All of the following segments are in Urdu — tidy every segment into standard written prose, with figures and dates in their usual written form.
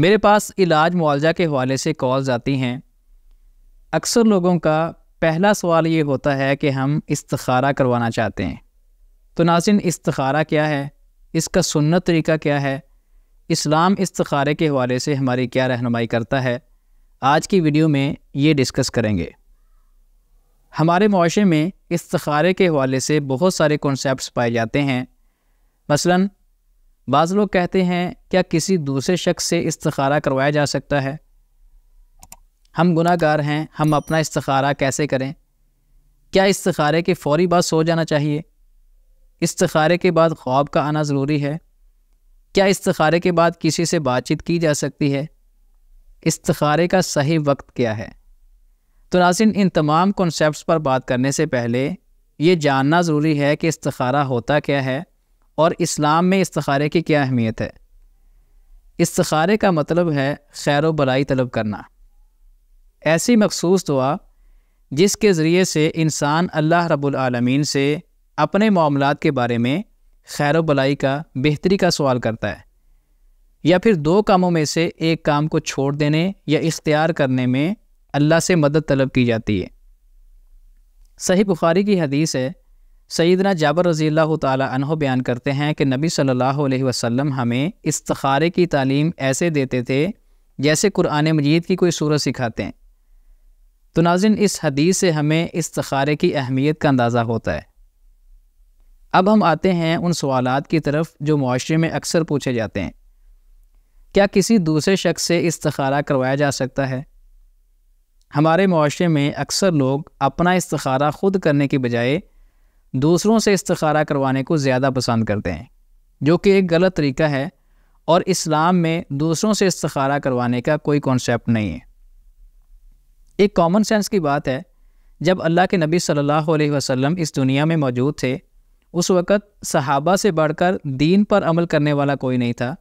میرے پاس علاج معالجہ کے حوالے سے کالز آتی ہیں۔ اکثر لوگوں کا پہلا سوال یہ ہوتا ہے کہ ہم استخارہ کروانا چاہتے ہیں۔ تو ناظرین، استخارہ کیا ہے؟ اس کا سنت طریقہ کیا ہے؟ اسلام استخارے کے حوالے سے ہماری کیا رہنمائی کرتا ہے؟ آج کی ویڈیو میں یہ ڈسکس کریں گے۔ ہمارے معاشرے میں استخارے کے حوالے سے بہت سارے کنسیپٹس پائے جاتے ہیں۔ مثلاً بعض لوگ کہتے ہیں کیا کسی دوسرے شخص سے استخارہ کروایا جا سکتا ہے؟ ہم گناہ گار ہیں، ہم اپنا استخارہ کیسے کریں؟ کیا استخارے کے فوری بعد سو جانا چاہیے؟ استخارے کے بعد خواب کا آنا ضروری ہے؟ کیا استخارے کے بعد کسی سے بات چیت کی جا سکتی ہے؟ استخارے کا صحیح وقت کیا ہے؟ تو ناظرین، ان تمام کنسیپٹس پر بات کرنے سے پہلے یہ جاننا ضروری ہے کہ استخارہ ہوتا کیا ہے اور اسلام میں استخارے کی کیا اہمیت ہے۔ استخارے کا مطلب ہے خیر و بلائی طلب کرنا، ایسی مخصوص دعا جس کے ذریعے سے انسان اللہ رب العالمین سے اپنے معاملات کے بارے میں خیر و بلائی کا، بہتری کا سوال کرتا ہے، یا پھر دو کاموں میں سے ایک کام کو چھوڑ دینے یا اختیار کرنے میں اللہ سے مدد طلب کی جاتی ہے۔ صحیح بخاری کی حدیث ہے، سیدنا جابر رضی اللہ تعالی عنہ بیان کرتے ہیں کہ نبی صلی اللہ علیہ وسلم ہمیں استخارے کی تعلیم ایسے دیتے تھے جیسے قرآن مجید کی کوئی سورت سکھاتے ہیں۔ تو ناظرین، اس حدیث سے ہمیں استخارے کی اہمیت کا اندازہ ہوتا ہے۔ اب ہم آتے ہیں ان سوالات کی طرف جو معاشرے میں اکثر پوچھے جاتے ہیں۔ کیا کسی دوسرے شخص سے استخارہ کروایا جا سکتا ہے؟ ہمارے معاشرے میں اکثر لوگ اپنا استخارہ خود کرنے کی بجائے دوسروں سے استخارہ کروانے کو زیادہ پسند کرتے ہیں، جو کہ ایک غلط طریقہ ہے، اور اسلام میں دوسروں سے استخارہ کروانے کا کوئی کانسیپٹ نہیں ہے۔ ایک کامن سینس کی بات ہے، جب اللہ کے نبی صلی اللہ علیہ وسلم اس دنیا میں موجود تھے، اس وقت صحابہ سے بڑھ کر دین پر عمل کرنے والا کوئی نہیں تھا،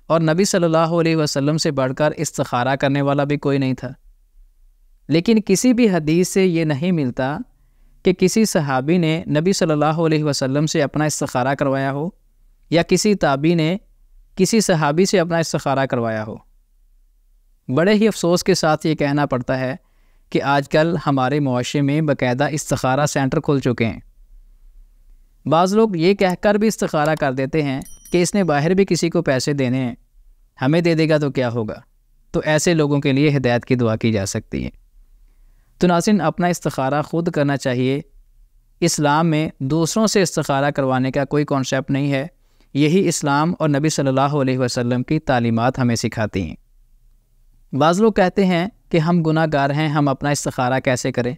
اور نبی صلی اللہ علیہ وسلم سے بڑھ کر استخارہ کرنے والا بھی کوئی نہیں تھا۔ لیکن کسی بھی حدیث سے یہ نہیں ملتا کہ کسی صحابی نے نبی صلی اللہ علیہ وسلم سے اپنا استخارہ کروایا ہو، یا کسی تابعی نے کسی صحابی سے اپنا استخارہ کروایا ہو۔ بڑے ہی افسوس کے ساتھ یہ کہنا پڑتا ہے کہ آج کل ہمارے معاشرے میں باقاعدہ استخارہ سینٹر کھل چکے ہیں۔ بعض لوگ یہ کہہ کر بھی استخارہ کر دیتے ہیں کہ اس نے باہر بھی کسی کو پیسے دینے ہیں، ہمیں دے دے گا تو کیا ہوگا۔ تو ایسے لوگوں کے لیے ہدایت کی دعا کی جا سکتی ہے۔ تو ناظرین، اپنا استخارہ خود کرنا چاہیے۔ اسلام میں دوسروں سے استخارہ کروانے کا کوئی کانسیپٹ نہیں ہے، یہی اسلام اور نبی صلی اللہ علیہ وسلم کی تعلیمات ہمیں سکھاتی ہیں۔ بعض لوگ کہتے ہیں کہ ہم گناہ گار ہیں، ہم اپنا استخارہ کیسے کریں؟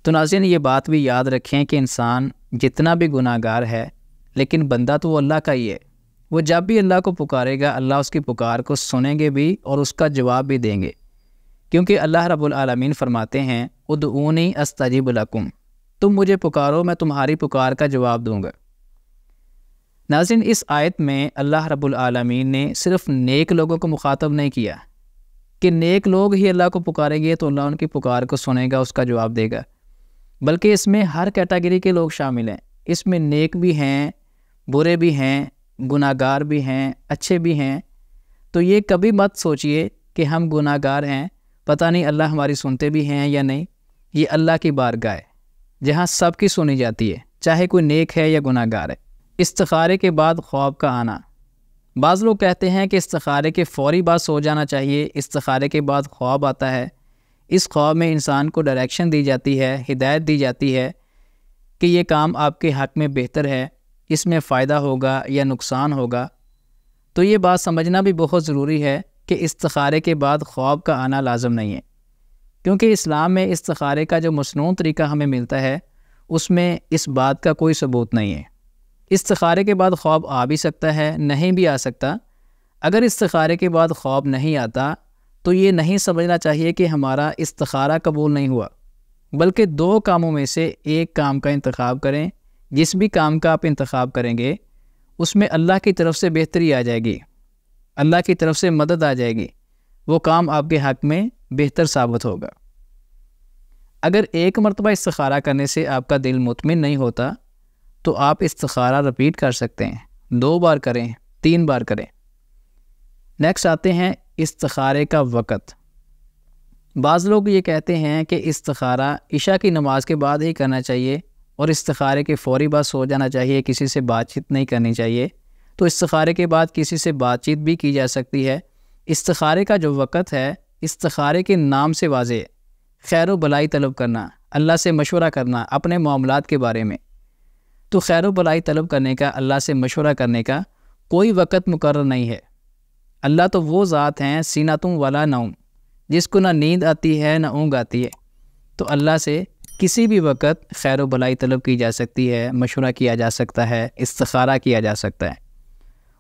تو ناظرین، یہ بات بھی یاد رکھیں کہ انسان جتنا بھی گناہ گار ہے، لیکن بندہ تو وہ اللہ کا ہی ہے۔ وہ جب بھی اللہ کو پکارے گا، اللہ اس کی پکار کو سنیں گے بھی اور اس کا جواب بھی دیں گے، کیونکہ اللہ رب العالمین فرماتے ہیں ادعونی استجب لکم، تم مجھے پکارو، میں تمہاری پکار کا جواب دوں گا۔ ناظرین، اس آیت میں اللہ رب العالمین نے صرف نیک لوگوں کو مخاطب نہیں کیا کہ نیک لوگ ہی اللہ کو پکاریں گے تو اللہ ان کی پکار کو سنے گا، اس کا جواب دے گا، بلکہ اس میں ہر کیٹیگری کے لوگ شامل ہیں۔ اس میں نیک بھی ہیں، برے بھی ہیں، گناہ گار بھی ہیں، اچھے بھی ہیں۔ تو یہ کبھی مت سوچئے کہ ہم گناہ گار ہیں، پتہ نہیں اللہ ہماری سنتے بھی ہیں یا نہیں۔ یہ اللہ کی بارگاہ ہے جہاں سب کی سنی جاتی ہے، چاہے کوئی نیک ہے یا گناہ گار ہے۔ استخارے کے بعد خواب کا آنا، بعض لوگ کہتے ہیں کہ استخارے کے فوری بعد سو جانا چاہیے، استخارے کے بعد خواب آتا ہے، اس خواب میں انسان کو ڈائریکشن دی جاتی ہے، ہدایت دی جاتی ہے کہ یہ کام آپ کے حق میں بہتر ہے، اس میں فائدہ ہوگا یا نقصان ہوگا۔ تو یہ بات سمجھنا بھی بہت ضروری ہے کہ استخارے کے بعد خواب کا آنا لازم نہیں ہے، کیونکہ اسلام میں استخارے کا جو مسنون طریقہ ہمیں ملتا ہے اس میں اس بات کا کوئی ثبوت نہیں ہے۔ استخارے کے بعد خواب آ بھی سکتا ہے، نہیں بھی آ سکتا۔ اگر استخارے کے بعد خواب نہیں آتا تو یہ نہیں سمجھنا چاہیے کہ ہمارا استخارہ قبول نہیں ہوا، بلکہ دو کاموں میں سے ایک کام کا انتخاب کریں۔ جس بھی کام کا آپ انتخاب کریں گے اس میں اللہ کی طرف سے بہتری آ جائے گی، اللہ کی طرف سے مدد آ جائے گی، وہ کام آپ کے حق میں بہتر ثابت ہوگا۔ اگر ایک مرتبہ استخارہ کرنے سے آپ کا دل مطمئن نہیں ہوتا تو آپ استخارہ رپیٹ کر سکتے ہیں، 2 بار کریں، 3 بار کریں۔ نیکسٹ آتے ہیں استخارے کا وقت۔ بعض لوگ یہ کہتے ہیں کہ استخارہ عشاء کی نماز کے بعد ہی کرنا چاہیے اور استخارے کے فوری بعد سو جانا چاہیے، کسی سے بات چیت نہیں کرنی چاہیے۔ تو استخارے کے بعد کسی سے بات چیت بھی کی جا سکتی ہے۔ استخارے کا جو وقت ہے استخارے کے نام سے واضح ہے، خیر و بلائی طلب کرنا، اللہ سے مشورہ کرنا اپنے معاملات کے بارے میں۔ تو خیر و بلائی طلب کرنے کا، اللہ سے مشورہ کرنے کا کوئی وقت مقرر نہیں ہے۔ اللہ تو وہ ذات ہیں سیناتم ولا نوم، جس کو نہ نیند آتی ہے نہ اونگ آتی ہے۔ تو اللہ سے کسی بھی وقت خیر و بلائی طلب کی جا سکتی ہے، مشورہ کیا جا سکتا ہے، استخارہ کیا جا سکتا ہے۔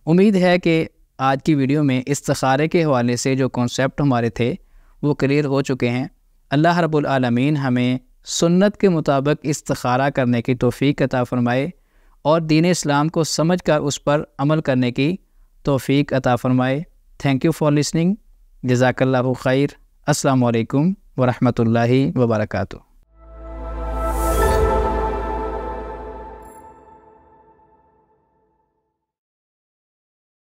امید ہے کہ آج کی ویڈیو میں استخارے کے حوالے سے جو کانسیپٹ ہمارے تھے وہ کلیئر ہو چکے ہیں۔ اللہ رب العالمین ہمیں سنت کے مطابق استخارہ کرنے کی توفیق عطا فرمائے اور دین اسلام کو سمجھ کر اس پر عمل کرنے کی توفیق عطا فرمائے۔ Thank you for listening. جزاک اللہ خیر۔ السلام علیکم ورحمۃ اللہ وبرکاتہ۔